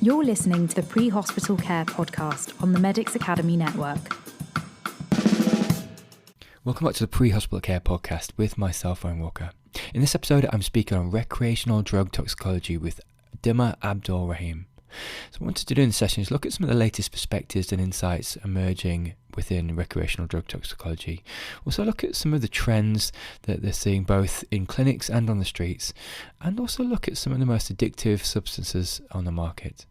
You're listening to the Pre-Hospital Care podcast on the Medics Academy Network. Welcome back to the Pre-Hospital Care podcast with myself, Owen Walker. In this episode, I'm speaking on recreational drug toxicology with Dima Abdulrahim. So what I wanted to do in this session is look at some of the latest perspectives and insights emerging within recreational drug toxicology. Also look at some of the trends that they're seeing both in clinics and on the streets, and also look at some of the most addictive substances on the market.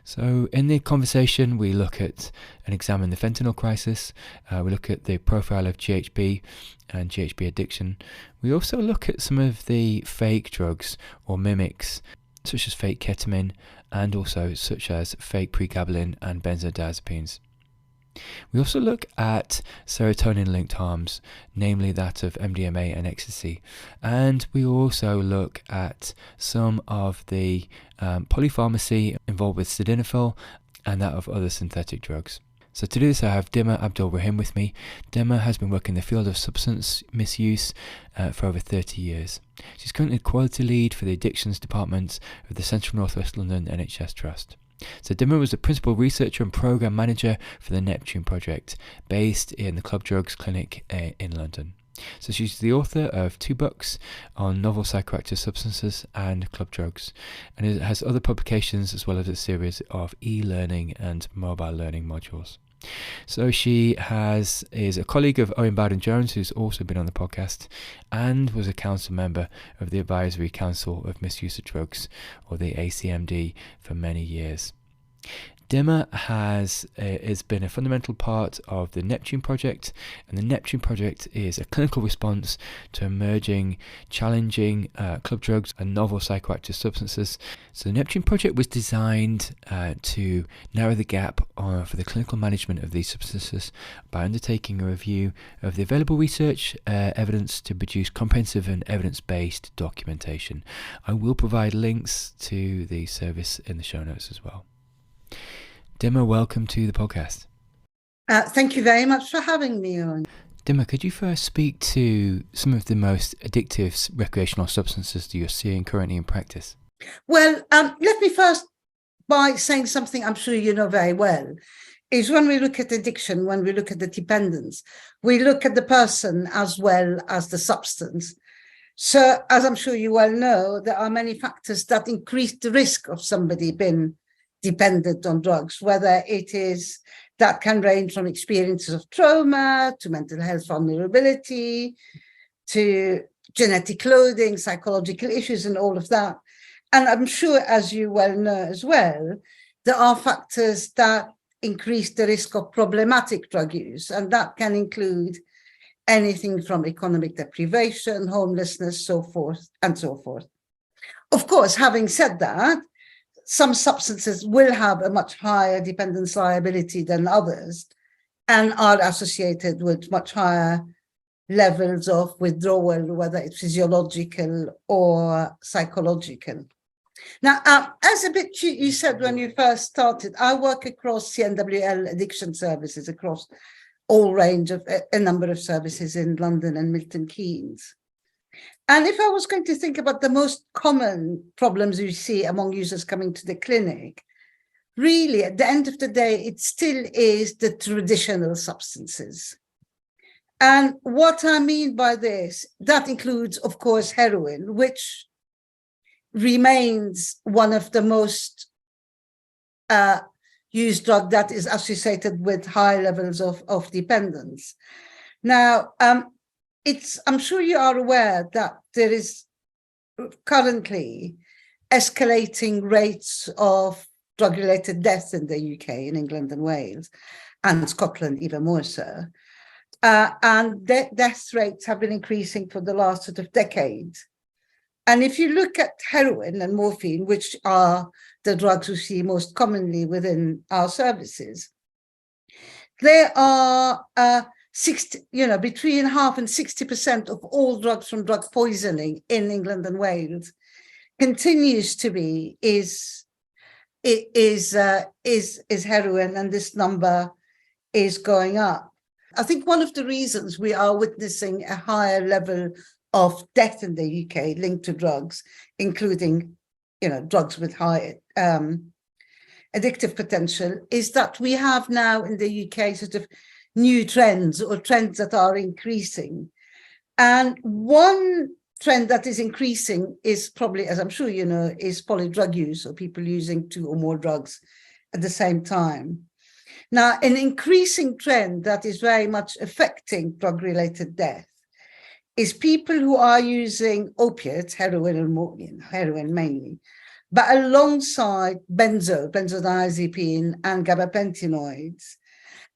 So in the conversation, we look at and examine the fentanyl crisis. We look at the profile of GHB and GHB addiction. We also look at some of the fake drugs or mimics, such as fake ketamine, and also such as fake pregabalin and benzodiazepines. We also look at serotonin-linked harms, namely that of MDMA and ecstasy, and we also look at some of the polypharmacy involved with sildenafil and that of other synthetic drugs. So to do this, I have Dima Abdulrahim with me. Dima has been working in the field of substance misuse for over 30 years. She's currently quality lead for the addictions department of the Central North West London NHS Trust. So Dima was the principal researcher and program manager for the NEPTUNE Project, based in the Club Drugs Clinic in London. So she's the author of 2 books on novel psychoactive substances and club drugs, and it has other publications as well as a series of e-learning and mobile learning modules. So she is a colleague of Owen Bowden-Jones, who's also been on the podcast, and was a council member of the Advisory Council of Misuse of Drugs, or the ACMD, for many years. Dima has been a fundamental part of the NEPTUNE Project, and the NEPTUNE Project is a clinical response to emerging, challenging club drugs and novel psychoactive substances. So the NEPTUNE Project was designed to narrow the gap for the clinical management of these substances by undertaking a review of the available research evidence to produce comprehensive and evidence-based documentation. I will provide links to the service in the show notes as well. Dima, welcome to the podcast. Thank you very much for having me on. Dima, could you first speak to some of the most addictive recreational substances that you're seeing currently in practice? Well, let me first by saying something I'm sure you know very well, is when we look at addiction, when we look at the dependence, we look at the person as well as the substance. So as I'm sure you well know, there are many factors that increase the risk of somebody being dependent on drugs, whether it is that can range from experiences of trauma to mental health vulnerability to genetic loading, psychological issues and all of that. And I'm sure, as you well know as well, there are factors that increase the risk of problematic drug use, and that can include anything from economic deprivation, homelessness, so forth and so forth. Of course, having said that, some substances will have a much higher dependence liability than others and are associated with much higher levels of withdrawal, whether it's physiological or psychological. Now, as a bit you said when you first started, I work across CNWL addiction services, across all range of a number of services in London and Milton Keynes. And if I was going to think about the most common problems you see among users coming to the clinic, really, at the end of the day, it still is the traditional substances. And what I mean by this, that includes, of course, heroin, which remains one of the most used drug that is associated with high levels of dependence. Now, I'm sure you are aware that there is currently escalating rates of drug-related deaths in the UK, in England and Wales, and Scotland even more so. And death rates have been increasing for the last sort of decade. And if you look at heroin and morphine, which are the drugs we see most commonly within our services, they are between half and 60% of all drugs from drug poisoning in England and Wales continues to be is heroin, and this number is going up. I think one of the reasons we are witnessing a higher level of death in the UK linked to drugs, including drugs with high addictive potential is that we have now in the UK sort of new trends or trends that are increasing. And one trend that is increasing is probably, as I'm sure you know, is polydrug use, or people using 2 or more drugs at the same time. Now, an increasing trend that is very much affecting drug-related death is people who are using opiates, heroin and morphine, heroin mainly, but alongside benzodiazepine and gabapentinoids.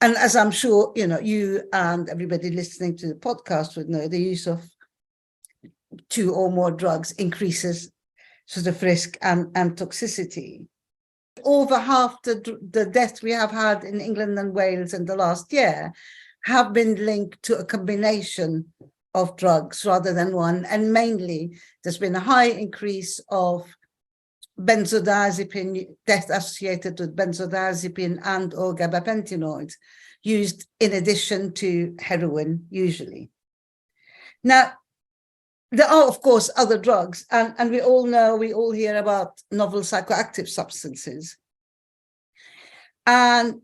And as I'm sure you know, you and everybody listening to the podcast would know, the use of 2 or more drugs increases sort of risk and toxicity. Over half the deaths we have had in England and Wales in the last year have been linked to a combination of drugs rather than one. And mainly, there's been a high increase of benzodiazepine, death associated with benzodiazepine and or gabapentinoids used in addition to heroin, usually. Now, there are, of course, other drugs, and we all know, we all hear about novel psychoactive substances. And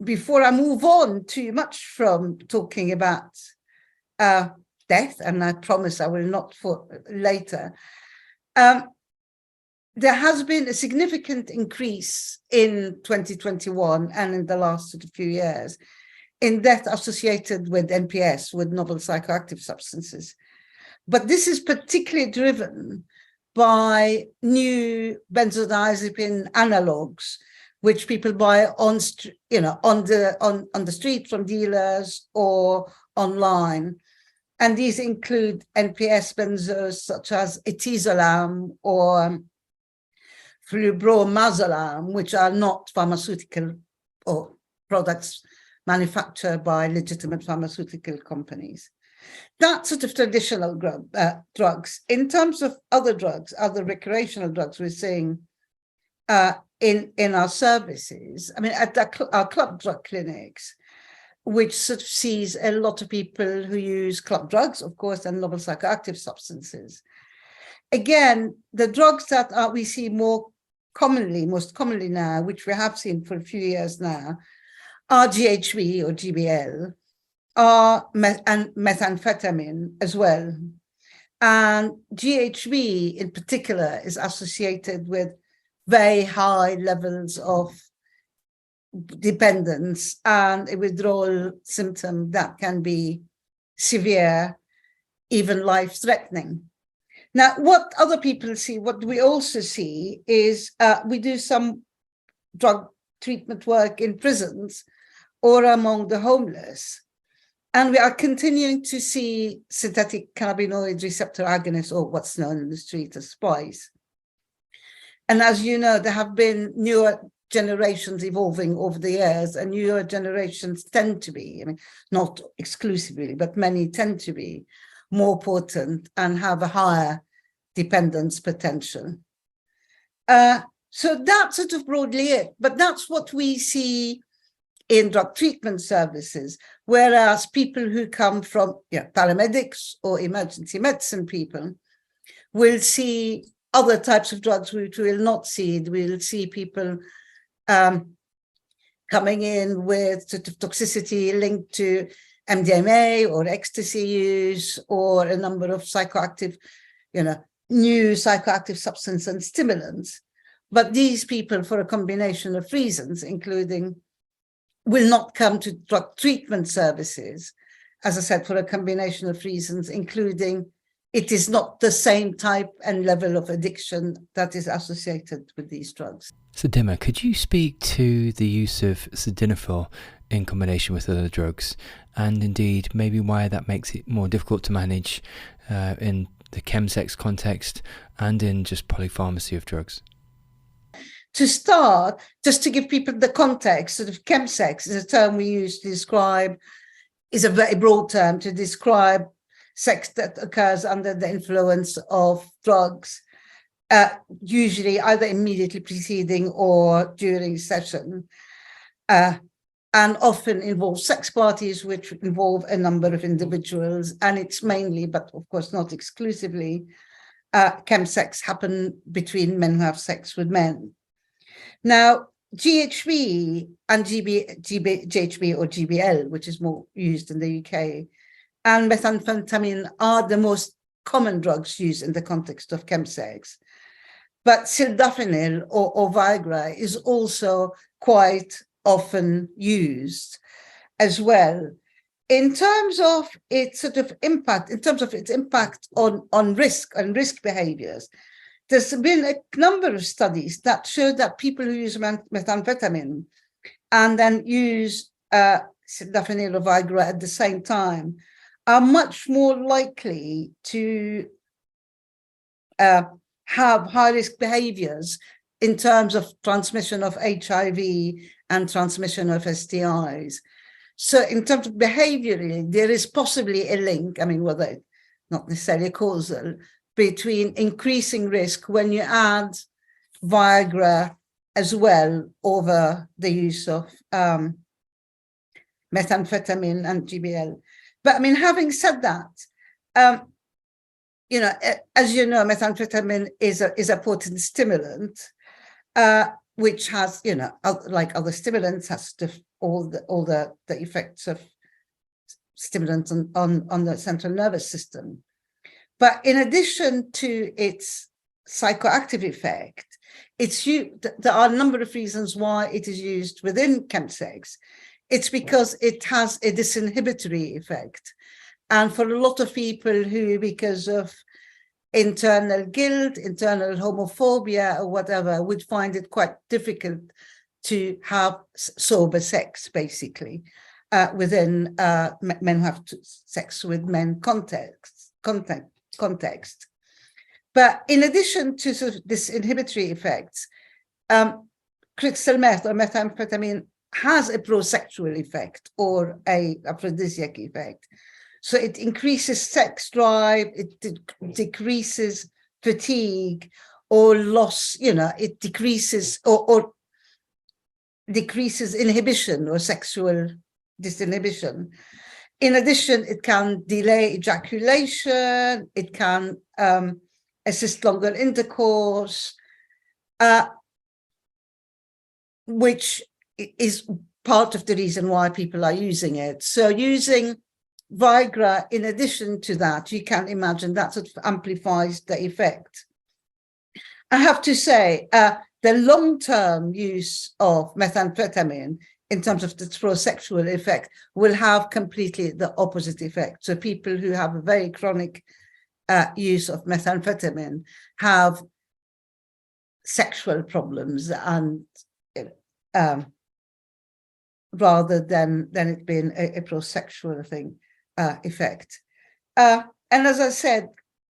before I move on too much from talking about death, and I promise I will not for later, there has been a significant increase in 2021 and in the last sort of few years in death associated with NPS, with novel psychoactive substances. But this is particularly driven by new benzodiazepine analogs, which people buy on the street from dealers or online. And these include NPS benzos such as etizolam or flubromazolam, which are not pharmaceutical or products manufactured by legitimate pharmaceutical companies. That sort of traditional drugs. In terms of other drugs, other recreational drugs, we're seeing in our services, I mean, at our club drug clinics, which sort of sees a lot of people who use club drugs, of course, and novel psychoactive substances. Again, the drugs that we see most commonly now, which we have seen for a few years now, are GHB or GBL, and methamphetamine as well. And GHB in particular is associated with very high levels of dependence and a withdrawal symptom that can be severe, even life-threatening. Now, what other people see, what we also see is we do some drug treatment work in prisons or among the homeless. And we are continuing to see synthetic cannabinoid receptor agonists, or what's known in the street as spice. And as you know, there have been newer generations evolving over the years, and newer generations tend to be, I mean, not exclusively, but many tend to be more potent and have a higher dependence potential. So that's sort of broadly it, but that's what we see in drug treatment services, whereas people who come from paramedics or emergency medicine people will see other types of drugs which we will not see. We'll see people coming in with sort of toxicity linked to MDMA or ecstasy use or a number of psychoactive, new psychoactive substance and stimulants. But these people, for a combination of reasons, including will not come to drug treatment services, as I said, for a combination of reasons, including it is not the same type and level of addiction that is associated with these drugs. So Dima, could you speak to the use of sildenafil in combination with other drugs, and indeed maybe why that makes it more difficult to manage in the chemsex context and in just polypharmacy of drugs? To start, just to give people the context, sort of chemsex is a term we use to describe, is a very broad term to describe sex that occurs under the influence of drugs, usually either immediately preceding or during session, and often involves sex parties, which involve a number of individuals, and it's mainly, but of course not exclusively, chemsex happen between men who have sex with men. Now, GHB and GHB or GBL, which is more used in the UK, and methamphetamine are the most common drugs used in the context of chemsex. But sildenafil or Viagra is also quite often used as well. In terms of its sort of impact, in terms of its impact on risk and risk behaviors, there's been a number of studies that show that people who use methamphetamine and then use sildenafil or Viagra at the same time are much more likely to have high-risk behaviors in terms of transmission of HIV and transmission of STIs. So in terms of behaviorally, there is possibly a link, I mean, whether not necessarily causal, between increasing risk when you add Viagra as well over the use of methamphetamine and GBL. But I mean, having said that, you know, as you know, methamphetamine is a potent stimulant, which has, you know, like other stimulants, has all the effects of stimulants on the central nervous system. But in addition to its psychoactive effect, there are a number of reasons why it is used within chemsex. It's because it has a disinhibitory effect. And for a lot of people who, because of internal guilt, internal homophobia or whatever, would find it quite difficult to have sober sex, basically, within men who have sex with men context. But in addition to sort of this inhibitory effects, crystal meth or methamphetamine has a prosexual effect or a aphrodisiac effect. So it increases sex drive, it decreases fatigue or loss, you know, it decreases or decreases inhibition or sexual disinhibition. In addition, it can delay ejaculation, it can assist longer intercourse, which is part of the reason why people are using it. So using Viagra, in addition to that, you can imagine that sort of amplifies the effect. I have to say, the long-term use of methamphetamine in terms of its prosexual effect will have completely the opposite effect. So people who have a very chronic use of methamphetamine have sexual problems, and rather than it being a prosexual thing effect. And as I said,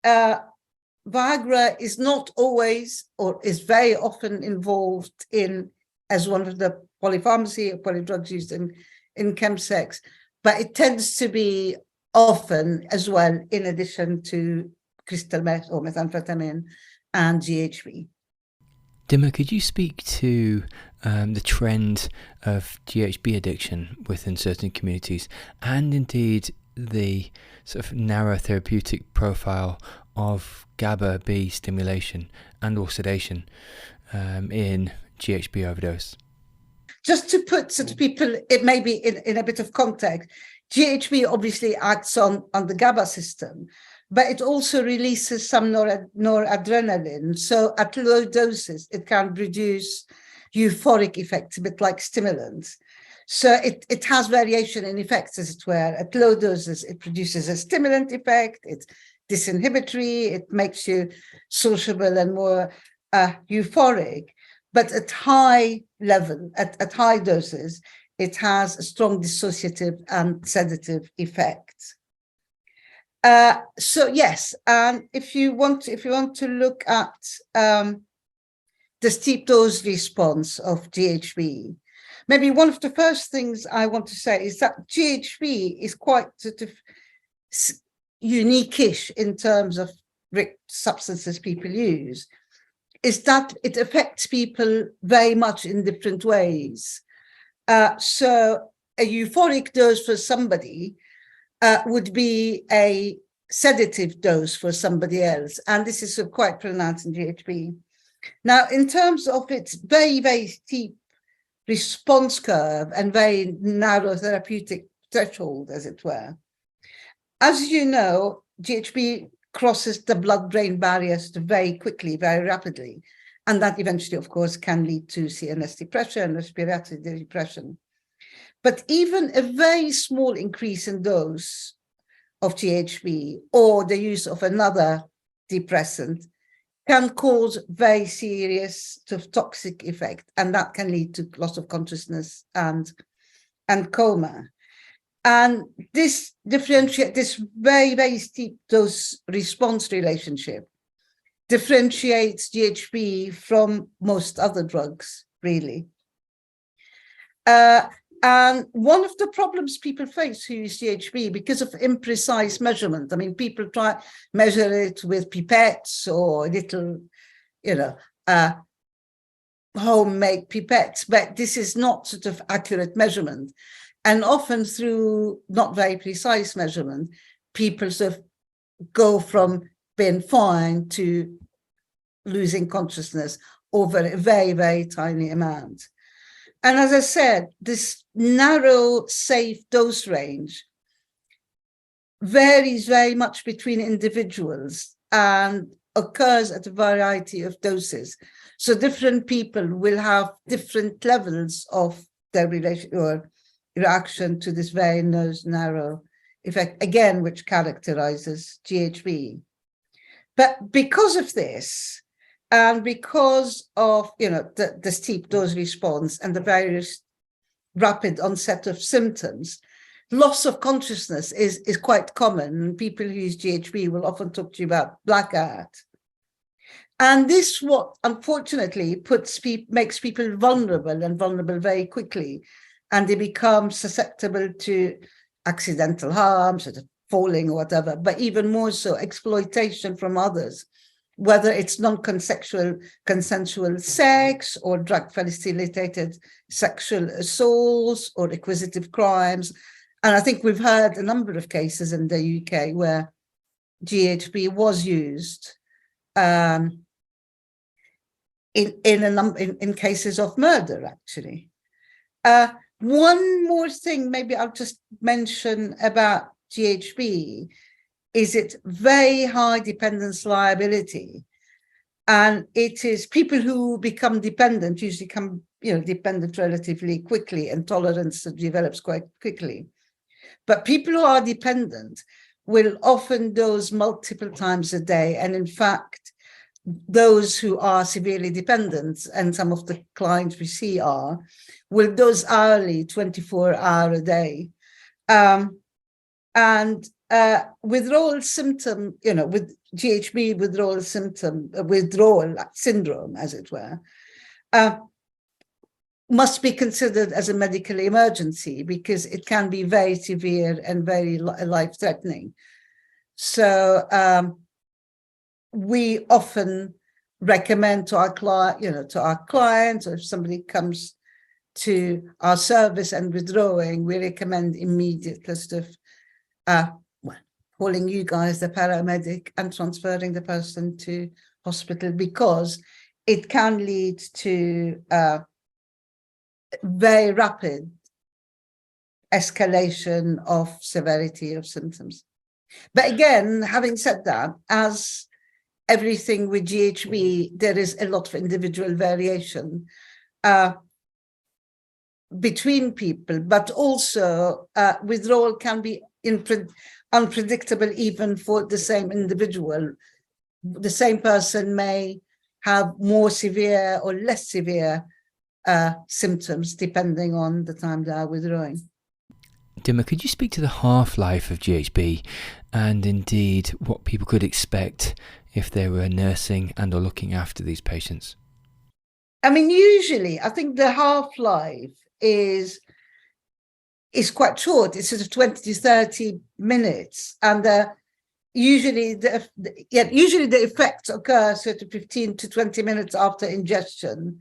Viagra is not always, or is very often involved in as one of the polypharmacy or polydrugs used in chemsex, but it tends to be often as well in addition to crystal meth or methamphetamine and GHB. Dima, could you speak to the trend of GHB addiction within certain communities, and indeed the sort of narrow therapeutic profile of GABA B stimulation and or sedation in GHB overdose? Just to put sort of people, it may be in a bit of context, GHB obviously acts on the GABA system, but it also releases some noradrenaline. So at low doses, it can produce euphoric effects, a bit like stimulants. So it has variation in effects, as it were. At low doses, it produces a stimulant effect, it's disinhibitory, it makes you sociable and more euphoric. But at high level, at high doses, it has a strong dissociative and sedative effect. So yes, if you want to look at the steep dose response of GHB, maybe one of the first things I want to say is that GHB is quite sort of unique-ish in terms of substances people use, is that it affects people very much in different ways. So a euphoric dose for somebody would be a sedative dose for somebody else. And this is quite pronounced in GHB. Now, in terms of its very, very steep response curve and very narrow therapeutic threshold, as it were. As you know, GHB crosses the blood-brain barriers very quickly, very rapidly. And that eventually, of course, can lead to CNS depression, respiratory depression. But even a very small increase in dose of GHB or the use of another depressant can cause very serious sort of toxic effect, and that can lead to loss of consciousness and coma. And this very, very steep dose response relationship differentiates GHB from most other drugs, really. And one of the problems people face who use GHB because of imprecise measurement. I mean, people try measure it with pipettes or little, homemade pipettes, but this is not sort of accurate measurement. And often through not very precise measurement, people sort of go from being fine to losing consciousness over a very, very tiny amount. And as I said, this narrow, safe dose range varies very much between individuals and occurs at a variety of doses. So different people will have different levels of their relation or reaction to this very narrow effect, again, which characterizes GHB. But because of this, and because of the steep dose response and the very rapid onset of symptoms, loss of consciousness is quite common. People who use GHB will often talk to you about blackout. And this what unfortunately makes people vulnerable very quickly, and they become susceptible to accidental harm, sort of falling or whatever, but even more so exploitation from others, whether it's non-consensual sex or drug-facilitated sexual assaults or acquisitive crimes. And I think we've heard a number of cases in the UK where GHB was used in cases of murder, actually. One more thing, maybe I'll just mention about GHB, is its very high dependence liability. And it is people who become dependent usually become dependent relatively quickly, and tolerance develops quite quickly. But people who are dependent will often dose multiple times a day. And in fact, those who are severely dependent, and some of the clients we see will dose hourly, 24-hour a day. And withdrawal symptom, with GHB withdrawal syndrome, as it were, must be considered as a medical emergency because it can be very severe and very life-threatening. So we often recommend to our clients, or if somebody comes to our service and withdrawing, we recommend immediate calling you guys, the paramedic, and transferring the person to hospital, because it can lead to very rapid escalation of severity of symptoms. But again, having said that, as everything with GHB, there is a lot of individual variation between people, but also withdrawal can be unpredictable even for the same individual. The same person may have more severe or less severe symptoms depending on the time they are withdrawing. Dima, could you speak to the half-life of GHB and indeed what people could expect if they were nursing and or looking after these patients? I mean, usually I think the half-life is quite short. It's sort of 20 to 30 minutes, and usually the effects occur sort of 15 to 20 minutes after ingestion,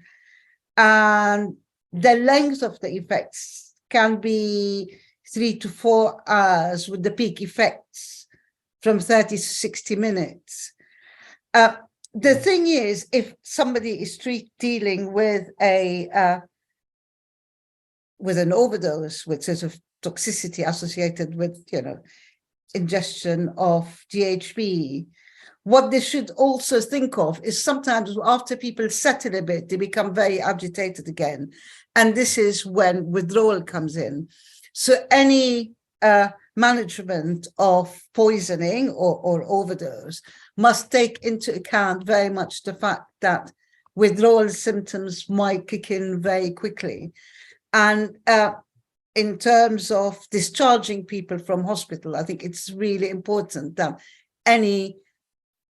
and the length of the effects can be 3 to 4 hours, with the peak effects from 30 to 60 minutes. The thing is, if somebody is dealing with a with an overdose, with sort of toxicity associated with, ingestion of GHB. What they should also think of is sometimes after people settle a bit, they become very agitated again. And this is when withdrawal comes in. So any management of poisoning or overdose must take into account very much the fact that withdrawal symptoms might kick in very quickly. And in terms of discharging people from hospital, I think it's really important that any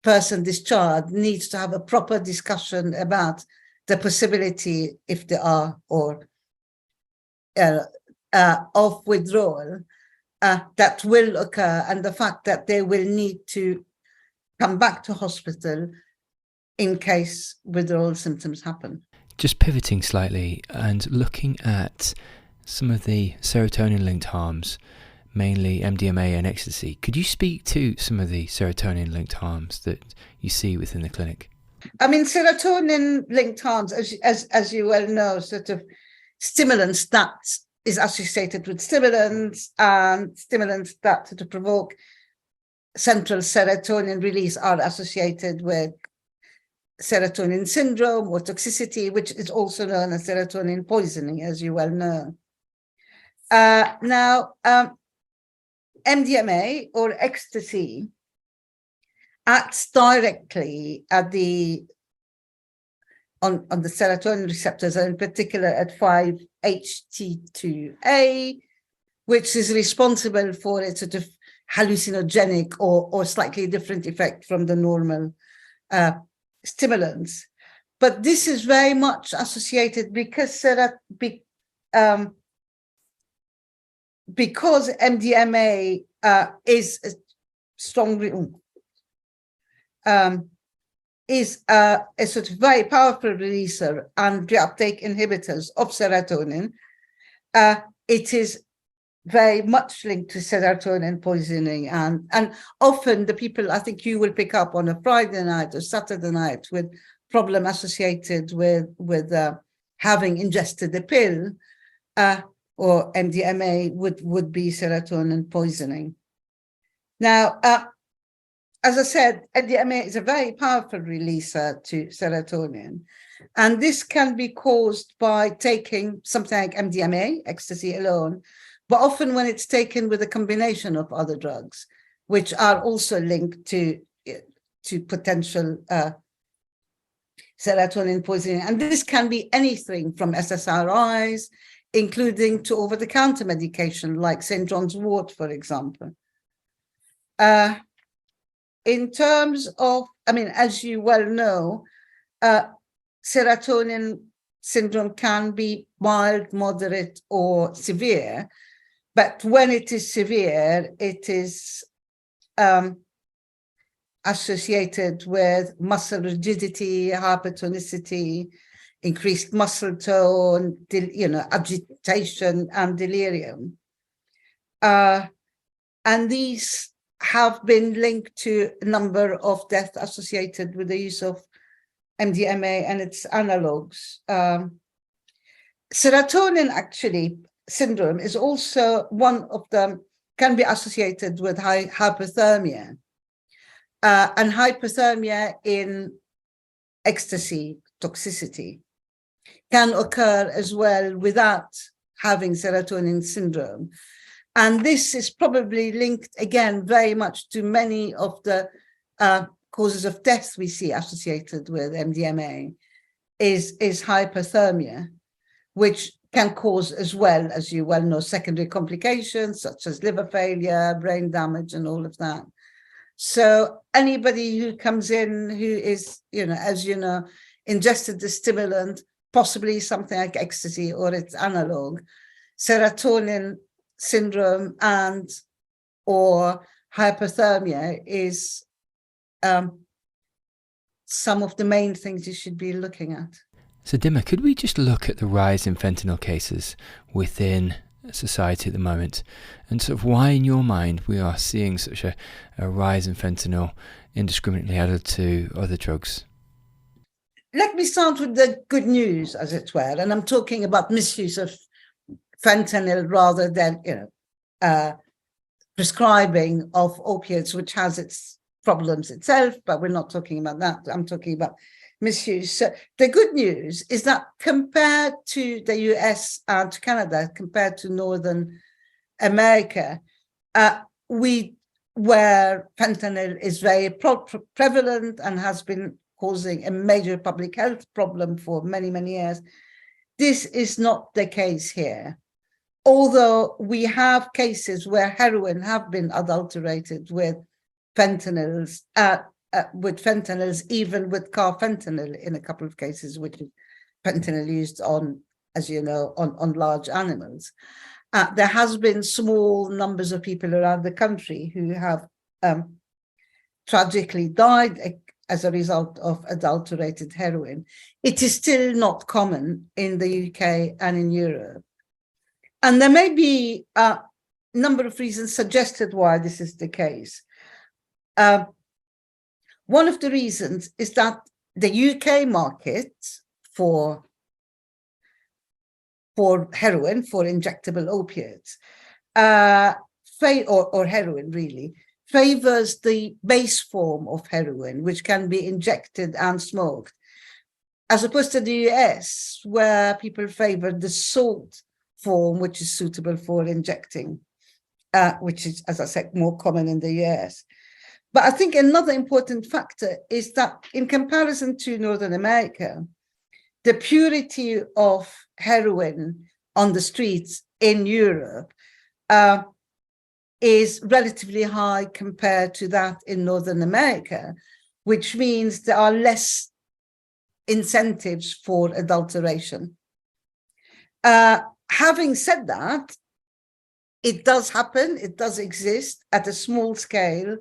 person discharged needs to have a proper discussion about the possibility, if there are, or of withdrawal that will occur, and the fact that they will need to come back to hospital in case withdrawal symptoms happen. Just pivoting slightly and looking at some of the serotonin-linked harms, mainly MDMA and ecstasy. Could you speak to some of the serotonin-linked harms that you see within the clinic? I mean, serotonin-linked harms, as you well know, sort of stimulants that is associated with stimulants, and stimulants that to provoke central serotonin release are associated with serotonin syndrome or toxicity, which is also known as serotonin poisoning, as you well know. Now, MDMA or ecstasy acts directly at on the serotonin receptors, and in particular at 5-HT2A, which is responsible for a sort of hallucinogenic or slightly different effect from the normal stimulants. But this is very much associated because MDMA is a strongly is a sort of very powerful releaser and reuptake inhibitors of serotonin. It is very much linked to serotonin poisoning, and often the people, I think you will pick up on a Friday night or Saturday night with problem associated with having ingested a pill or MDMA would be serotonin poisoning. Now, as I said, MDMA is a very powerful releaser to serotonin, and this can be caused by taking something like MDMA, ecstasy alone, but often when it's taken with a combination of other drugs, which are also linked to potential serotonin poisoning. And this can be anything from SSRIs, including to over-the-counter medication like St. John's wort, for example. In terms of, I mean, as you well know, serotonin syndrome can be mild, moderate, or severe. But when it is severe, it is associated with muscle rigidity, hypertonicity, increased muscle tone, agitation and delirium. And these have been linked to a number of deaths associated with the use of MDMA and its analogues. Serotonin actually syndrome is also one of them, can be associated with hypothermia. And hypothermia in ecstasy toxicity can occur as well without having serotonin syndrome. And this is probably linked again very much to many of the causes of death we see associated with MDMA is hypothermia, which can cause as well, as you well know, secondary complications such as liver failure, brain damage, and all of that. So anybody who comes in who is, as you know, ingested the stimulant, possibly something like ecstasy or its analog, serotonin syndrome and or hypothermia is some of the main things you should be looking at. So Dima, could we just look at the rise in fentanyl cases within society at the moment, and sort of why in your mind we are seeing such a rise in fentanyl indiscriminately added to other drugs? Let me start with the good news, as it were, and I'm talking about misuse of fentanyl rather than, prescribing of opiates, which has its problems itself, but we're not talking about that. I'm talking about misuse. So the good news is that compared to the US and to Canada, compared to Northern America, where fentanyl is very prevalent and has been causing a major public health problem for many, many years, this is not the case here. Although we have cases where heroin have been adulterated with fentanyls, even with carfentanil in a couple of cases, which is fentanyl used on, as you know, on large animals. There has been small numbers of people around the country who have tragically died as a result of adulterated heroin. It is still not common in the UK and in Europe. And there may be a number of reasons suggested why this is the case. One of the reasons is that the UK market for heroin, for injectable opiates, or heroin really, favors the base form of heroin, which can be injected and smoked, as opposed to the US, where people favor the salt form, which is suitable for injecting, which is, as I said, more common in the US. But I think another important factor is that in comparison to Northern America, the purity of heroin on the streets in Europe is relatively high compared to that in Northern America, which means there are less incentives for adulteration. Having said that, it does happen, it does exist at a small scale,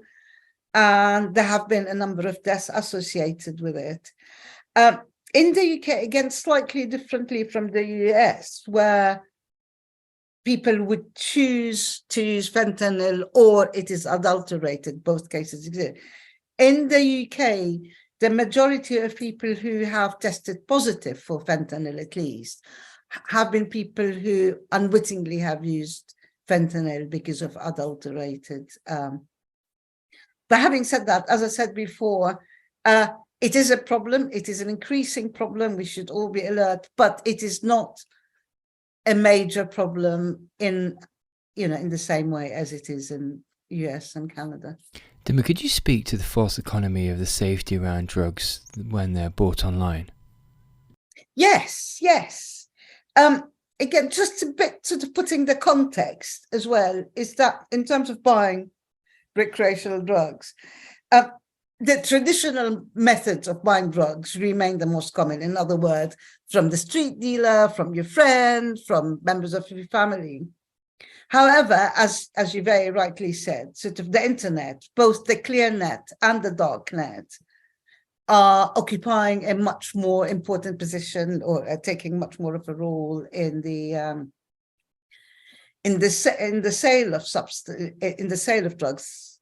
and there have been a number of deaths associated with it. In the UK, again, slightly differently from the US, where people would choose to use fentanyl or it is adulterated, both cases exist. In the UK, the majority of people who have tested positive for fentanyl, at least, have been people who unwittingly have used fentanyl because of adulterated. But having said that, as I said before, it is a problem. It is an increasing problem. We should all be alert, but it is not a major problem in the same way as it is in US and Canada. Dima, could you speak to the false economy of the safety around drugs when they're bought online? Yes. Again, just a bit sort of putting the context as well, is that in terms of buying recreational drugs, the traditional methods of buying drugs remain the most common. In other words, from the street dealer, from your friend, from members of your family. However, as you very rightly said, sort of the internet, both the clear net and the dark net, are occupying a much more important position, or taking much more of a role in the sale of drugs.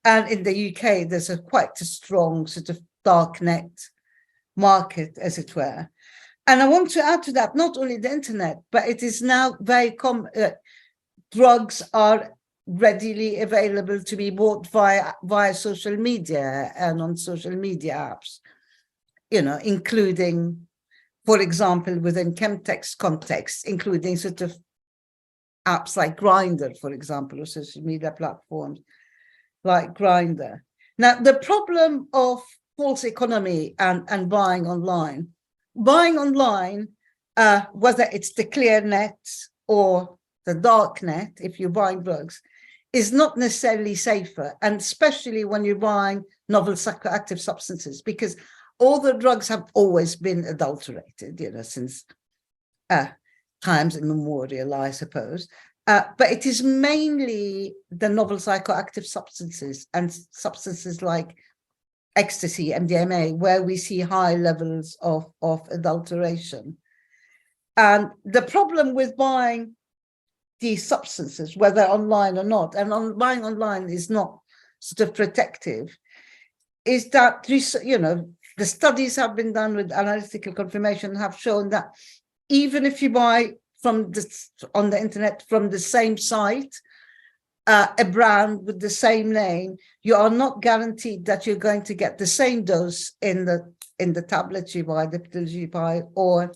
And in the UK, there's quite a strong sort of dark net market, as it were. And I want to add to that, not only the internet, but it is now very common. Drugs are readily available to be bought via social media and on social media apps, including, for example, within chemtext context, including sort of apps like Grindr, for example, or social media platforms like Grindr. Now, the problem of false economy and buying online, whether it's the clear net or the dark net, if you're buying drugs, is not necessarily safer, and especially when you're buying novel psychoactive substances, because all the drugs have always been adulterated, since times immemorial, I suppose. But it is mainly the novel psychoactive substances and substances like ecstasy, MDMA, where we see high levels of adulteration. And the problem with buying these substances, whether online or not, and buying online is not sort of protective, is that, the studies have been done with analytical confirmation have shown that even if you buy on the internet from the same site, a brand with the same name, you are not guaranteed that you're going to get the same dose in the tablets you buy, the pills you buy, or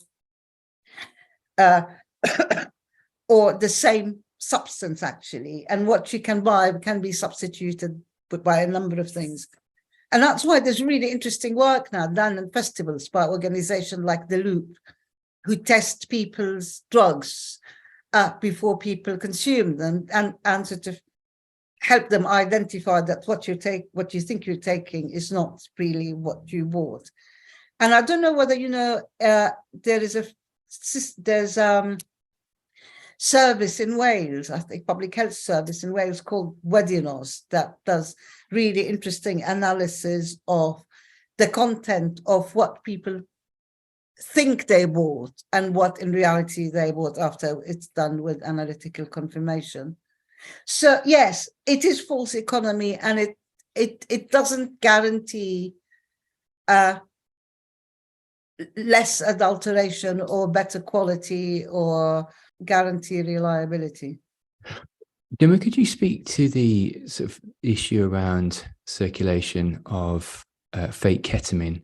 or the same substance actually. And what you can buy can be substituted by a number of things. And that's why there's really interesting work now done in festivals by organizations like The Loop, who test people's drugs before people consume them, and sort of help them identify that what you think you're taking is not really what you bought. And I don't know whether you know, there's service in Wales, I think public health service in Wales called Wedinos, that does really interesting analysis of the content of what people think they bought and what in reality they bought after it's done with analytical confirmation. So yes, it is false economy, and it doesn't guarantee less adulteration or better quality or guarantee reliability. Dima, could you speak to the sort of issue around circulation of fake ketamine?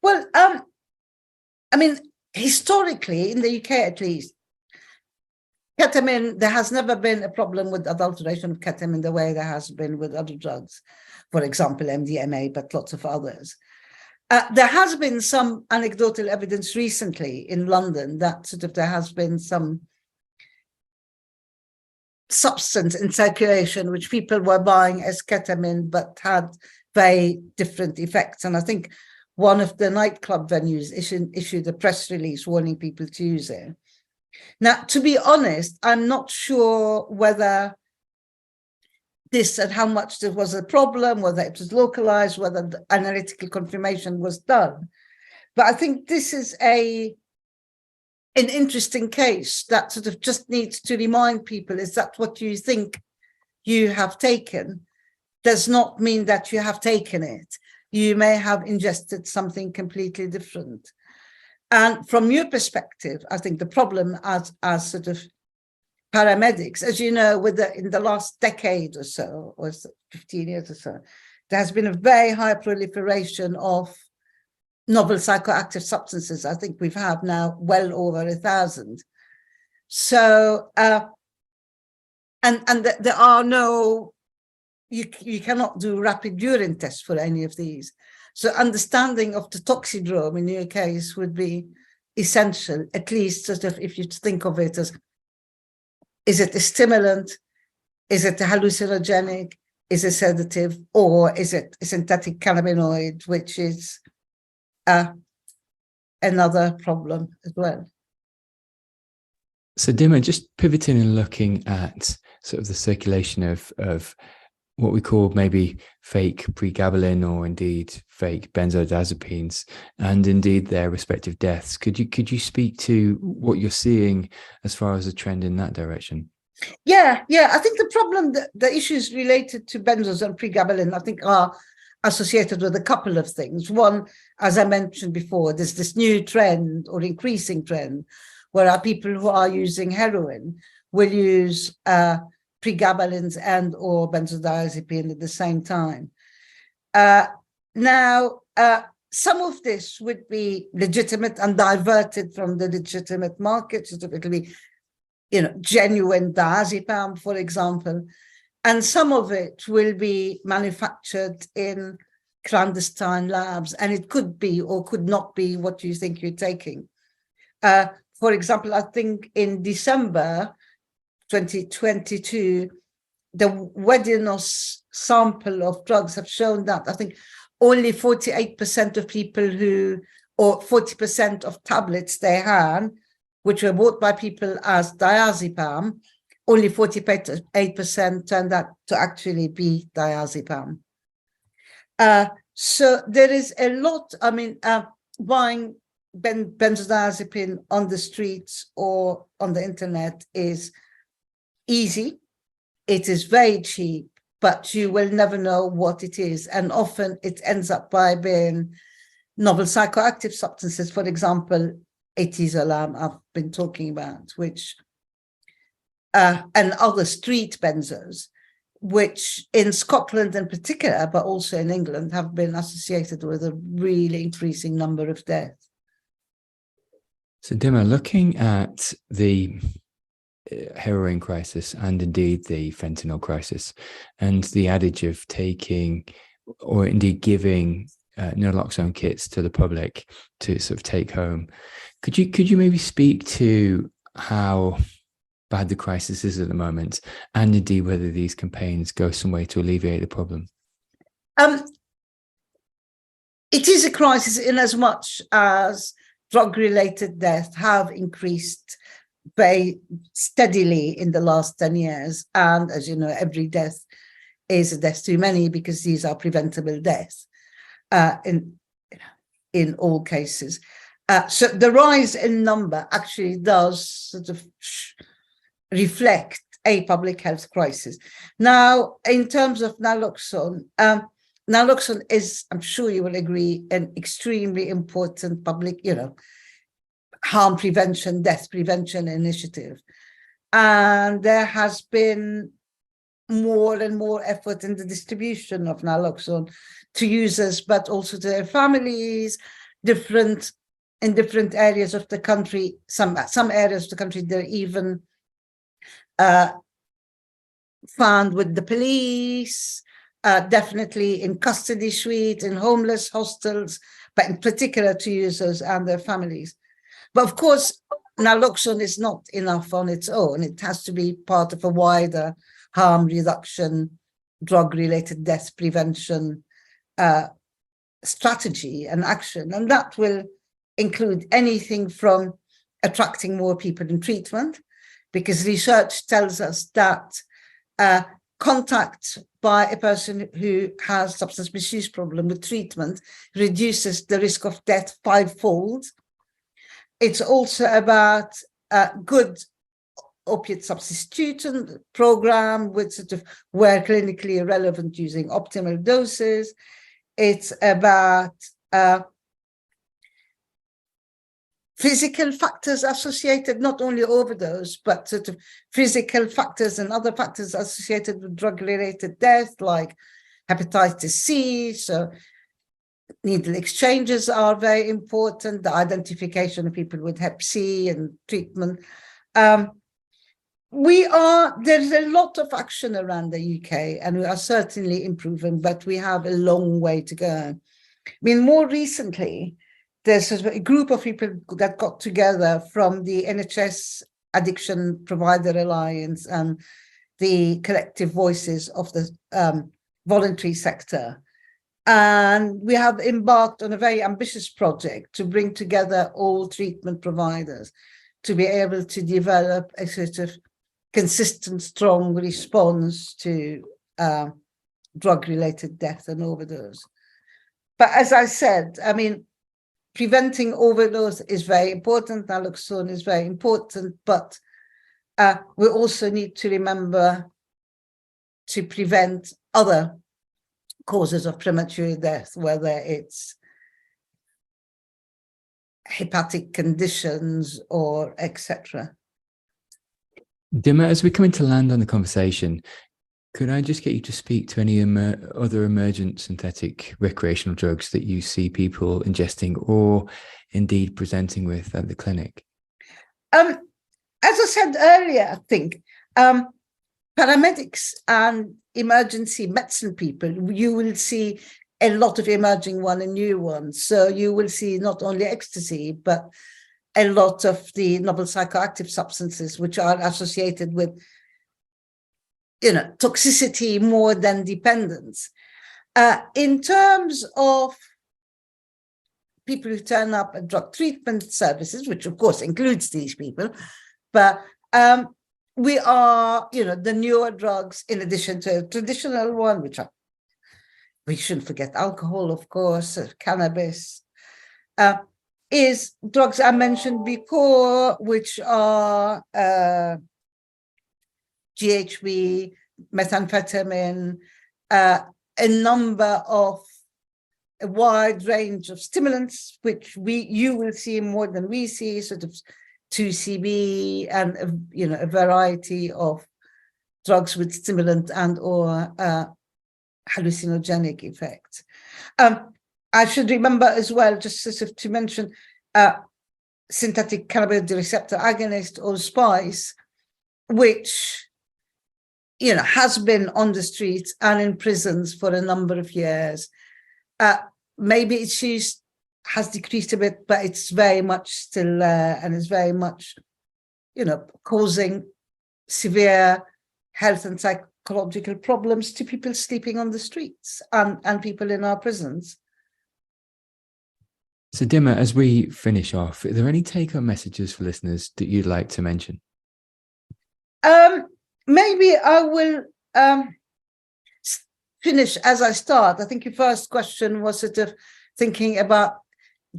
Well, I mean, historically, in the UK at least, ketamine, there has never been a problem with adulteration of ketamine the way there has been with other drugs, for example, MDMA, but lots of others. There has been some anecdotal evidence recently in London that sort of there has been some substance in circulation which people were buying as ketamine but had very different effects. And I think one of the nightclub venues issued a press release warning people to use it. Now, to be honest, I'm not sure whether this and how much there was a problem, whether it was localized, whether the analytical confirmation was done. But I think this is an interesting case that sort of just needs to remind people is that what you think you have taken does not mean that you have taken it. You may have ingested something completely different. And from your perspective, I think the problem as sort of paramedics, as you know, in the last decade or so, or 15 years or so, there has been a very high proliferation of novel psychoactive substances. I think we've had now well over 1,000. So, and there are no, you cannot do rapid urine tests for any of these. So understanding of the toxidrome in your case would be essential, at least sort of if you think of it as, is it a stimulant? Is it a hallucinogenic? Is it sedative? Or is it a synthetic cannabinoid, which is another problem as well? So Dima, just pivoting and looking at sort of the circulation of what we call maybe fake pregabalin or indeed fake benzodiazepines, and indeed their respective deaths. Could you speak to what you're seeing as far as a trend in that direction? Yeah. I think the problem, the issues related to benzos and pregabalin, I think are associated with a couple of things. One, as I mentioned before, there's this new trend or increasing trend where our people who are using heroin will use pregabalins and or benzodiazepine at the same time. Now, some of this would be legitimate and diverted from the legitimate markets. It will be, genuine diazepam, for example, and some of it will be manufactured in clandestine labs, and it could be or could not be what you think you're taking. For example, I think in December 2022, the Wedinos sample of drugs have shown that I think only 48% of people or 40% of tablets they had, which were bought by people as diazepam, only 48% turned out to actually be diazepam. So there is a lot, buying benzodiazepine on the streets or on the internet is easy. It is very cheap, but you will never know what it is. And often it ends up by being novel psychoactive substances. For example, ethizolam I've been talking about, which and other street benzos, which in Scotland in particular, but also in England, have been associated with a really increasing number of deaths. So, Dima, looking at the heroin crisis and indeed the fentanyl crisis and the adage of taking or indeed giving naloxone kits to the public to sort of take home, could you maybe speak to how bad the crisis is at the moment, and indeed whether these campaigns go some way to alleviate the problem? It is a crisis in as much as drug-related deaths have increased very steadily in the last 10 years. And as you know, every death is a death too many because these are preventable deaths in all cases. So the rise in number actually does sort of reflect a public health crisis. Now, in terms of naloxone, naloxone is, I'm sure you will agree, an extremely important public, harm prevention, death prevention initiative. And there has been more and more effort in the distribution of naloxone to users, but also to their families, in different areas of the country. Some areas of the country, they're even found with the police, definitely in custody suites, in homeless hostels, but in particular to users and their families. But of course, naloxone is not enough on its own. It has to be part of a wider harm reduction, drug-related death prevention strategy and action. And that will include anything from attracting more people in treatment, because research tells us that contact by a person who has substance misuse problem with treatment reduces the risk of death 5-fold. It's also about a good opiate substitution program with sort of where clinically relevant using optimal doses. It's about physical factors associated, not only overdose, but sort of physical factors and other factors associated with drug-related death, like hepatitis C. So needle exchanges are very important, the identification of people with hep C and treatment. There's a lot of action around the UK, and we are certainly improving, but we have a long way to go. I mean, more recently, there's a group of people that got together from the NHS Addiction Provider Alliance and the collective voices of the voluntary sector. And we have embarked on a very ambitious project to bring together all treatment providers to be able to develop a sort of consistent, strong response to drug-related death and overdose. But as I said, I mean, preventing overdose is very important. Naloxone is very important, but we also need to remember to prevent other causes of premature death, whether it's hepatic conditions or etc. Dima, as we come into land on the conversation, could I just get you to speak to any other emergent synthetic recreational drugs that you see people ingesting or indeed presenting with at the clinic? As I said earlier, I think paramedics and emergency medicine people, you will see a lot of emerging one and new ones. So you will see not only ecstasy, but a lot of the novel psychoactive substances, which are associated with toxicity more than dependence. In terms of people who turn up at drug treatment services, which of course includes these people, but we are, the newer drugs, in addition to a traditional one, we shouldn't forget alcohol, of course, cannabis, is drugs I mentioned before, which are GHB, methamphetamine, a number of a wide range of stimulants, which you will see more than we see, sort of 2CB and a variety of drugs with stimulant and or hallucinogenic effects. I should remember as well, just sort of to mention, synthetic cannabinoid receptor agonist or SPICE, which has been on the streets and in prisons for a number of years. Maybe its use has decreased a bit, but it's very much still there, and it's very much, causing severe health and psychological problems to people sleeping on the streets and people in our prisons. So Dima, as we finish off, are there any take-home messages for listeners that you'd like to mention? Maybe I will finish as I start. I think your first question was sort of thinking about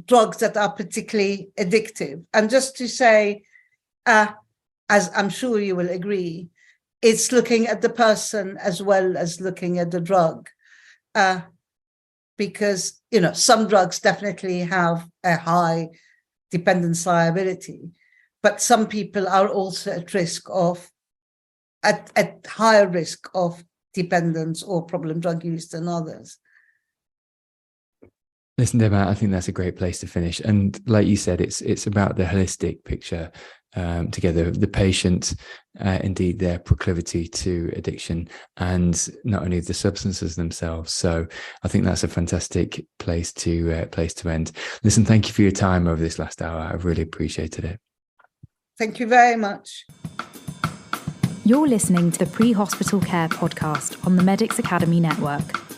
drugs that are particularly addictive. And just to say, as I'm sure you will agree, it's looking at the person as well as looking at the drug. Because, some drugs definitely have a high dependence liability, but some people are also at higher risk of dependence or problem drug use than others. Listen, Dima, I think that's a great place to finish. And like you said, it's about the holistic picture together, the patient, indeed their proclivity to addiction, and not only the substances themselves. So I think that's a fantastic place to end. Listen, thank you for your time over this last hour. I've really appreciated it. Thank you very much. You're listening to the Pre-Hospital Care podcast on the Medics Academy Network.